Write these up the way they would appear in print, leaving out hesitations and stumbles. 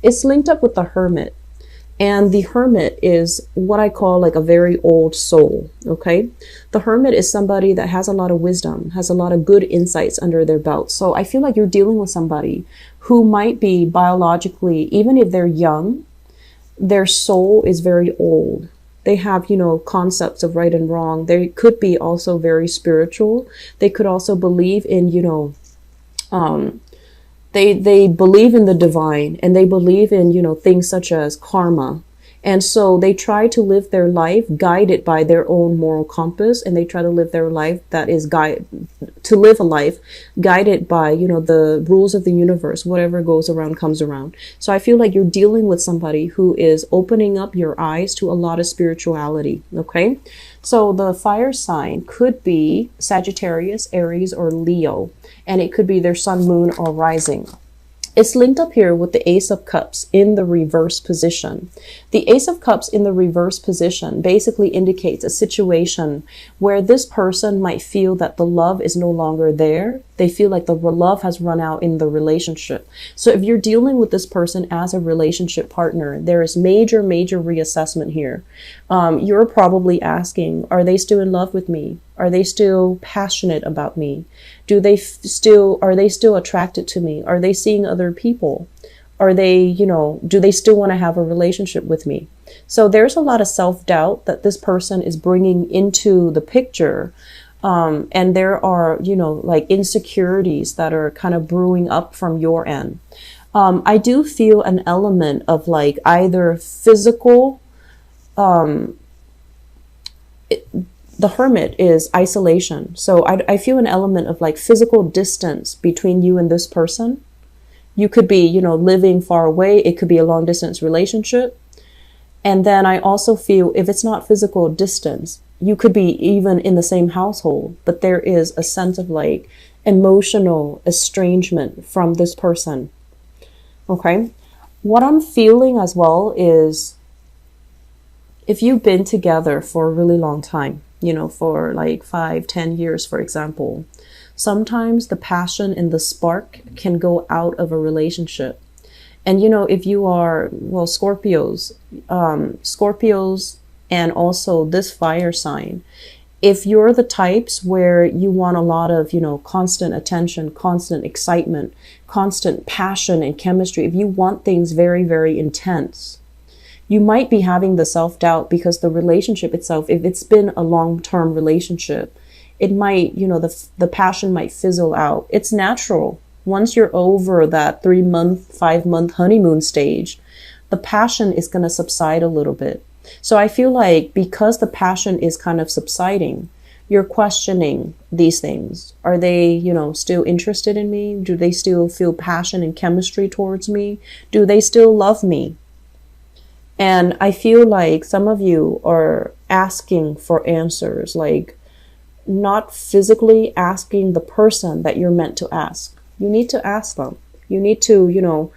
It's linked up with the Hermit. And the Hermit is what I call like a very old soul, okay? The Hermit is somebody that has a lot of wisdom, has a lot of good insights under their belt. So I feel like you're dealing with somebody who might be biologically, even if they're young, their soul is very old. They have, concepts of right and wrong. They could be also very spiritual. They could also believe in, they believe in the divine, and they believe in, things such as karma. And so they try to live their life guided by their own moral compass, and they try to live their life to live a life guided by, the rules of the universe. Whatever goes around comes around. So I feel like you're dealing with somebody who is opening up your eyes to a lot of spirituality. Okay. So the fire sign could be Sagittarius, Aries, or Leo, and it could be their sun, moon, or rising. It's linked up here with the Ace of Cups in the reverse position. The Ace of Cups in the reverse position basically indicates a situation where this person might feel that the love is no longer there. They feel like the love has run out in the relationship. So if you're dealing with this person as a relationship partner, there is major, major reassessment here. You're probably asking, are they still in love with me? Are they still passionate about me? Are they still attracted to me? Are they seeing other people? Are they, do they still want to have a relationship with me? So there's a lot of self-doubt that this person is bringing into the picture. And there are, like insecurities that are kind of brewing up from your end. I do feel an element of like either physical, the Hermit is isolation. So I feel an element of like physical distance between you and this person. You could be, living far away. It could be a long distance relationship. And then I also feel if it's not physical distance, you could be even in the same household, but there is a sense of like emotional estrangement from this person. Okay. What I'm feeling as well is if you've been together for a really long time, for like 5-10 years, for example, sometimes the passion and the spark can go out of a relationship. And, if you are, Scorpios, and also this fire sign, if you're the types where you want a lot of, constant attention, constant excitement, constant passion and chemistry, if you want things very, very intense, you might be having the self-doubt because the relationship itself, if it's been a long-term relationship, it might, the passion might fizzle out. It's natural. Once you're over that 3-month, 5-month honeymoon stage, the passion is going to subside a little bit. So I feel like because the passion is kind of subsiding, you're questioning these things. Are they, still interested in me? Do they still feel passion and chemistry towards me? Do they still love me? And I feel like some of you are asking for answers, like not physically asking the person that you're meant to ask. You need to ask them. You need to,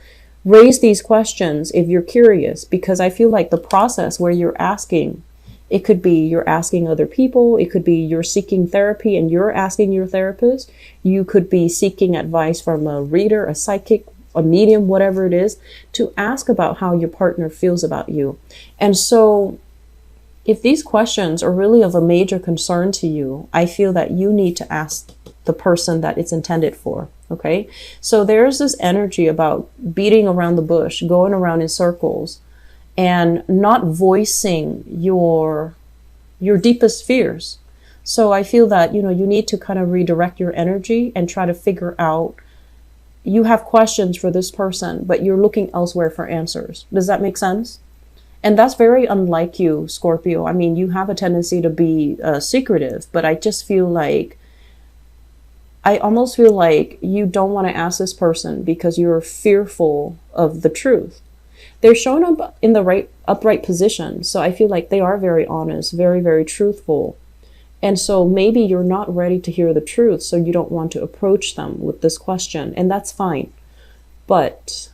raise these questions if you're curious, because I feel like the process where you're asking, it could be you're asking other people. It could be you're seeking therapy and you're asking your therapist. You could be seeking advice from a reader, a psychic, a medium, whatever it is, to ask about how your partner feels about you. And so if these questions are really of a major concern to you, I feel that you need to ask the person that it's intended for. Okay. So there's this energy about beating around the bush, going around in circles, and not voicing your deepest fears. So I feel that, you need to kind of redirect your energy and try to figure out, you have questions for this person, but you're looking elsewhere for answers. Does that make sense? And that's very unlike you, Scorpio. I mean, you have a tendency to be secretive, but I almost feel like you don't want to ask this person because you're fearful of the truth. They're showing up in the upright position. So I feel like they are very honest, very, very truthful. And so maybe you're not ready to hear the truth. So you don't want to approach them with this question, and that's fine. But,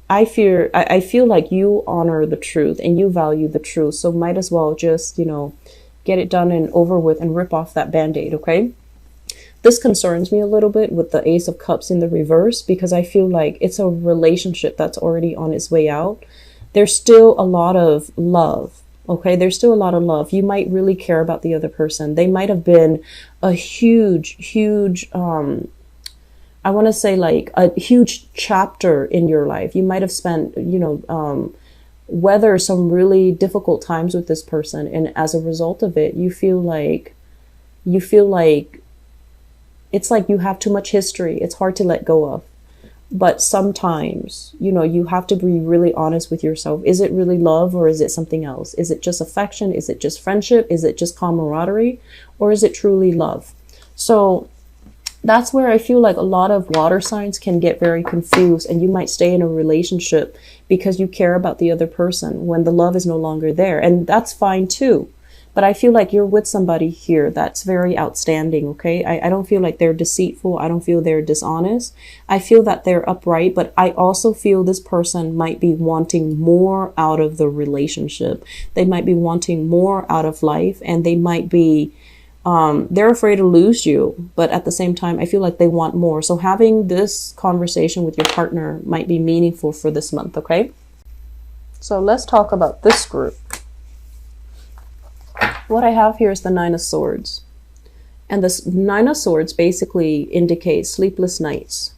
I feel like you honor the truth and you value the truth. So might as well just, get it done and over with and rip off that Band-Aid. Okay. This concerns me a little bit with the Ace of Cups in the reverse, because I feel like it's a relationship that's already on its way out. There's still a lot of love. Okay, there's still a lot of love. You might really care about the other person. They might have been a huge, I want to say like a huge chapter in your life. You might have spent, weather some really difficult times with this person. And as a result of it, you feel like it's like you have too much history. It's hard to let go of. But sometimes, you have to be really honest with yourself. Is it really love, or is it something else? Is it just affection? Is it just friendship? Is it just camaraderie? Or is it truly love? So that's where I feel like a lot of water signs can get very confused, and you might stay in a relationship because you care about the other person when the love is no longer there. And that's fine too. But I feel like you're with somebody here that's very outstanding, okay? I don't feel like they're deceitful. I don't feel they're dishonest. I feel that they're upright, but I also feel this person might be wanting more out of the relationship. They might be wanting more out of life, and they might be, they're afraid to lose you. But at the same time, I feel like they want more. So having this conversation with your partner might be meaningful for this month, okay? So let's talk about this group. What I have here is the Nine of Swords. And this Nine of Swords basically indicates sleepless nights,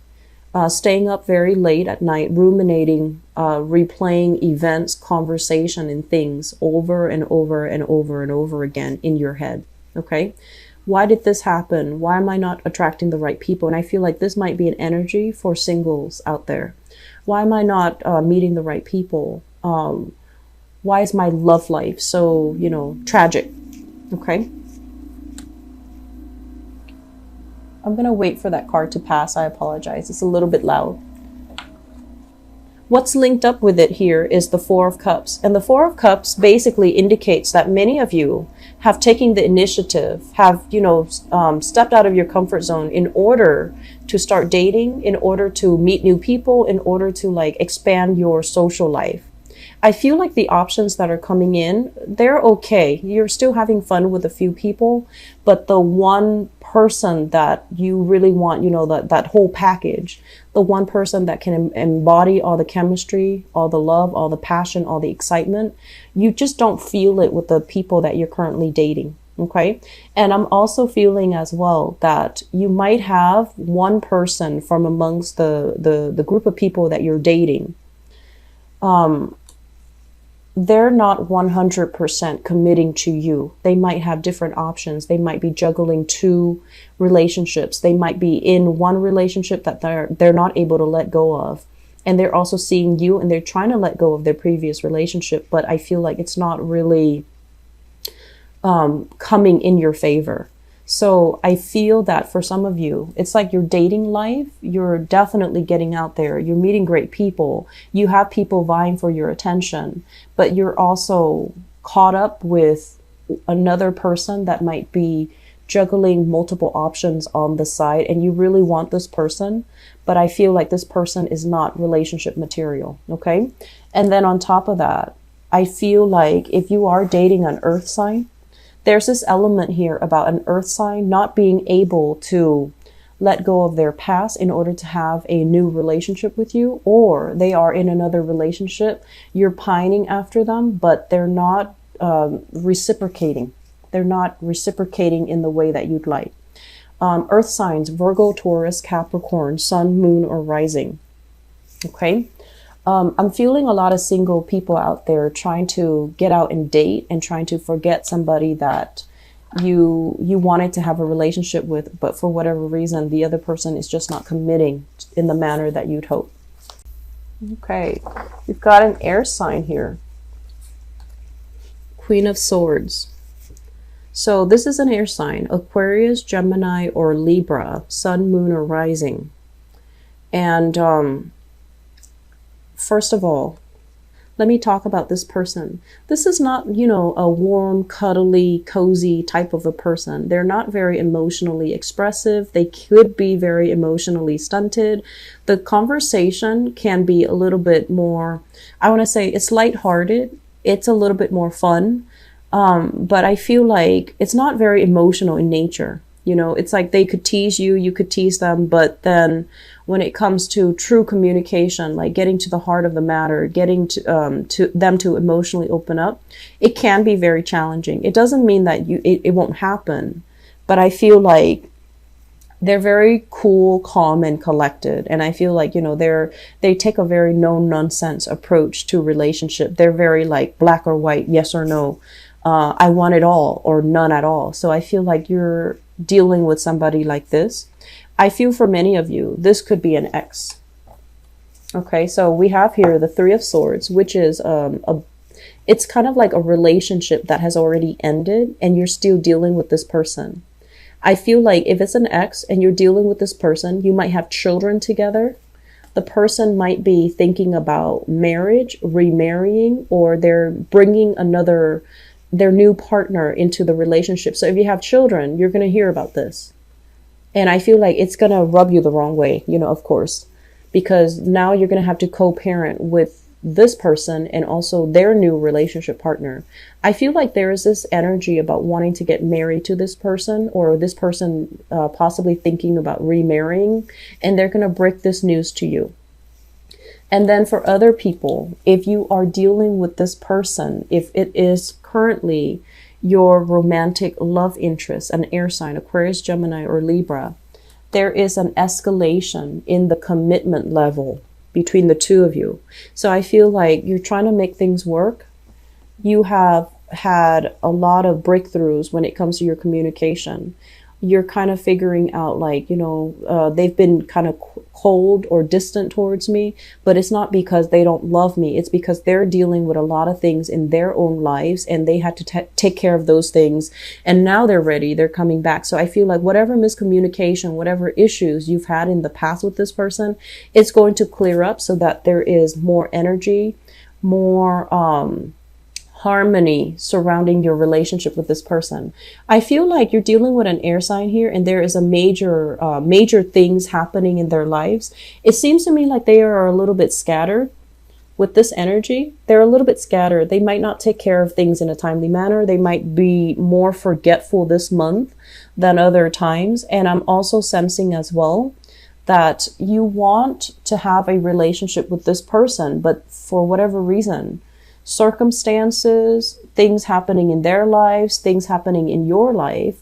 staying up very late at night, ruminating, replaying events, conversation, and things over and over and over and over again in your head. Okay. Why did this happen? Why am I not attracting the right people? And I feel like this might be an energy for singles out there. Why am I not meeting the right people? Why is my love life so, tragic? Okay. I'm going to wait for that card to pass. I apologize. It's a little bit loud. What's linked up with it here is the Four of Cups. And the Four of Cups basically indicates that many of you have taken the initiative, have, stepped out of your comfort zone in order to start dating, in order to meet new people, in order to expand your social life. I feel like the options that are coming in, they're okay. You're still having fun with a few people, but the one person that you really want, that whole package, the one person that can embody all the chemistry, all the love, all the passion, all the excitement, you just don't feel it with the people that you're currently dating. Okay. And I'm also feeling as well that you might have one person from amongst the group of people that you're dating. They're not 100% committing to you. They might have different options. They might be juggling two relationships. They might be in one relationship that they're not able to let go of. And they're also seeing you, and they're trying to let go of their previous relationship. But I feel like it's not really coming in your favor. So I feel that for some of you, it's like your dating life, you're definitely getting out there. You're meeting great people. You have people vying for your attention, but you're also caught up with another person that might be juggling multiple options on the side, and you really want this person, but I feel like this person is not relationship material. Okay. And then on top of that, I feel like if you are dating an earth sign, there's this element here about an earth sign not being able to let go of their past in order to have a new relationship with you, or they are in another relationship. You're pining after them, but they're not reciprocating. They're not reciprocating in the way that you'd like. Earth signs, Virgo, Taurus, Capricorn, Sun, Moon, or Rising. Okay. I'm feeling a lot of single people out there trying to get out and date and trying to forget somebody that you wanted to have a relationship with, but for whatever reason, the other person is just not committing in the manner that you'd hope. Okay, we've got an air sign here. Queen of Swords. So this is an air sign, Aquarius, Gemini, or Libra, Sun, Moon, or Rising. And first of all, let me talk about this person. This is not, a warm, cuddly, cozy type of a person. They're not very emotionally expressive. They could be very emotionally stunted. The conversation can be a little bit more, I want to say it's lighthearted. It's a little bit more fun. But I feel like it's not very emotional in nature. You know, it's like they could tease you, you could tease them, but then when it comes to true communication, like getting to the heart of the matter, getting to them to emotionally open up, it can be very challenging. It doesn't mean that it won't happen, but I feel like they're very cool, calm, and collected. And I feel like, you know, they take a very no nonsense approach to relationship. They're very like black or white, yes or no. I want it all or none at all. So I feel like you're dealing with somebody like this. I feel for many of you, this could be an ex. Okay, so we have here the Three of Swords, which is it's kind of like a relationship that has already ended and you're still dealing with this person. I feel like if it's an ex and you're dealing with this person, you might have children together. The person might be thinking about marriage, remarrying, or they're bringing their new partner into the relationship. So if you have children, you're going to hear about this. And I feel like it's going to rub you the wrong way, you know, of course, because now you're going to have to co-parent with this person and also their new relationship partner. I feel like there is this energy about wanting to get married to this person, or this person possibly thinking about remarrying, and they're going to break this news to you. And then for other people, if you are dealing with this person, if it is currently your romantic love interest, an air sign, Aquarius, Gemini, or Libra, there is an escalation in the commitment level between the two of you. So I feel like you're trying to make things work. You have had a lot of breakthroughs when it comes to your communication. You're kind of figuring out, like, you know, they've been kind of cold or distant towards me, but it's not because they don't love me. It's because they're dealing with a lot of things in their own lives and they had to take care of those things. And now they're ready. They're coming back. So I feel like whatever miscommunication, whatever issues you've had in the past with this person, it's going to clear up so that there is more energy, more, harmony surrounding your relationship with this person. I feel like you're dealing with an air sign here and there is a major things happening in their lives. It seems to me like they are a little bit scattered with this energy. They're a little bit scattered. They might not take care of things in a timely manner. They might be more forgetful this month than other times. And I'm also sensing as well that you want to have a relationship with this person, but for whatever reason, circumstances, things happening in their lives, things happening in your life,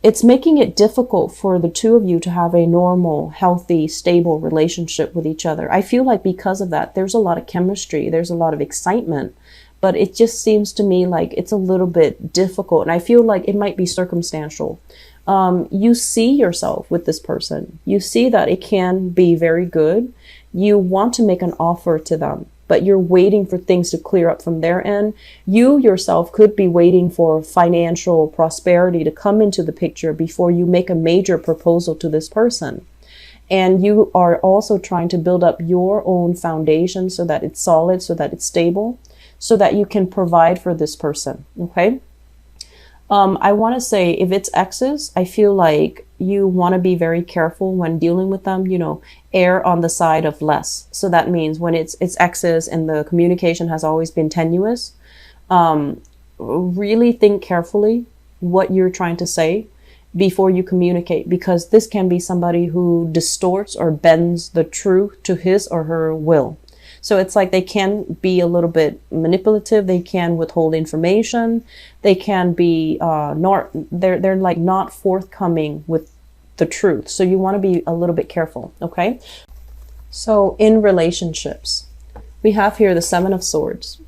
it's making it difficult for the two of you to have a normal, healthy, stable relationship with each other. I feel like because of that, there's a lot of chemistry, there's a lot of excitement, but it just seems to me like it's a little bit difficult. And I feel like it might be circumstantial. You see yourself with this person. You see that it can be very good. You want to make an offer to them, but you're waiting for things to clear up from their end. You yourself could be waiting for financial prosperity to come into the picture before you make a major proposal to this person. And you are also trying to build up your own foundation so that it's solid, so that it's stable, so that you can provide for this person. Okay. I want to say if it's exes, I feel like you want to be very careful when dealing with them, you know, err on the side of less. So that means when it's exes and the communication has always been tenuous, really think carefully what you're trying to say before you communicate, because this can be somebody who distorts or bends the truth to his or her will. So it's like they can be a little bit manipulative. They can withhold information. They can be they're like not forthcoming with the truth. So you want to be a little bit careful. Okay. So in relationships, we have here the Seven of Swords.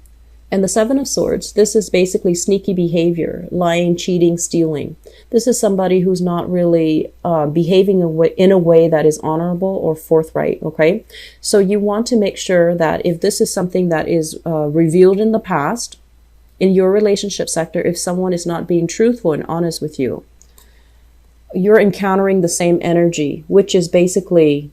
And the Seven of Swords, this is basically sneaky behavior, lying, cheating, stealing. This is somebody who's not really behaving in a way that is honorable or forthright, okay? So you want to make sure that if this is something that is revealed in the past, in your relationship sector, if someone is not being truthful and honest with you, you're encountering the same energy, which is basically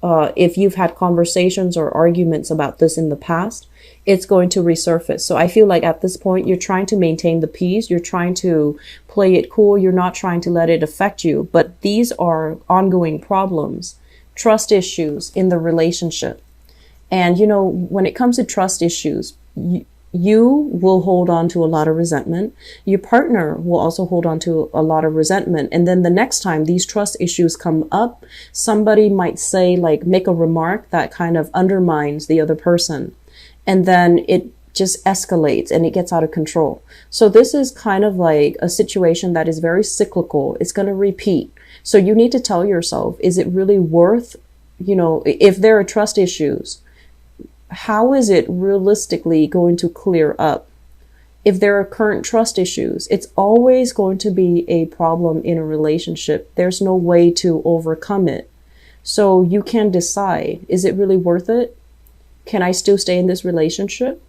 if you've had conversations or arguments about this in the past, it's going to resurface. So I feel like at this point, you're trying to maintain the peace. You're trying to play it cool. You're not trying to let it affect you. But these are ongoing problems, trust issues in the relationship. And, you know, when it comes to trust issues, You will hold on to a lot of resentment. Your partner will also hold on to a lot of resentment. And then the next time these trust issues come up, somebody might say, like, make a remark that kind of undermines the other person. And then it just escalates and it gets out of control. So this is kind of like a situation that is very cyclical. It's going to repeat. So you need to tell yourself, is it really worth, if there are trust issues, how is it realistically going to clear up? If there are current trust issues, it's always going to be a problem in a relationship. There's no way to overcome it. So you can decide, is it really worth it? Can I still stay in this relationship?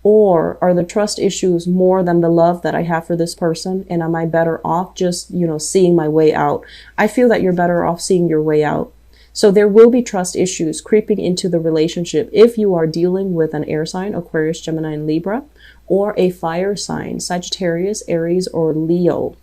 Or are the trust issues more than the love that I have for this person? And am I better off just, seeing my way out? I feel that you're better off seeing your way out. So there will be trust issues creeping into the relationship if you are dealing with an air sign, Aquarius, Gemini, and Libra, or a fire sign, Sagittarius, Aries, or Leo.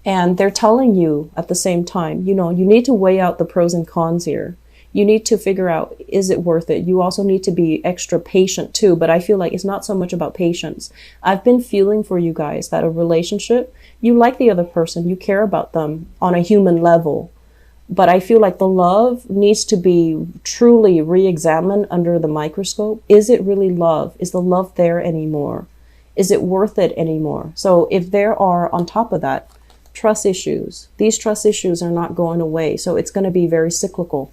And they're telling you at the same time, you need to weigh out the pros and cons here. You need to figure out, is it worth it? You also need to be extra patient too, but I feel like it's not so much about patience. I've been feeling for you guys that a relationship, you like the other person, you care about them on a human level. But I feel like the love needs to be truly re-examined under the microscope. Is it really love? Is the love there anymore? Is it worth it anymore? So if there are, on top of that, trust issues, these trust issues are not going away. So it's going to be very cyclical.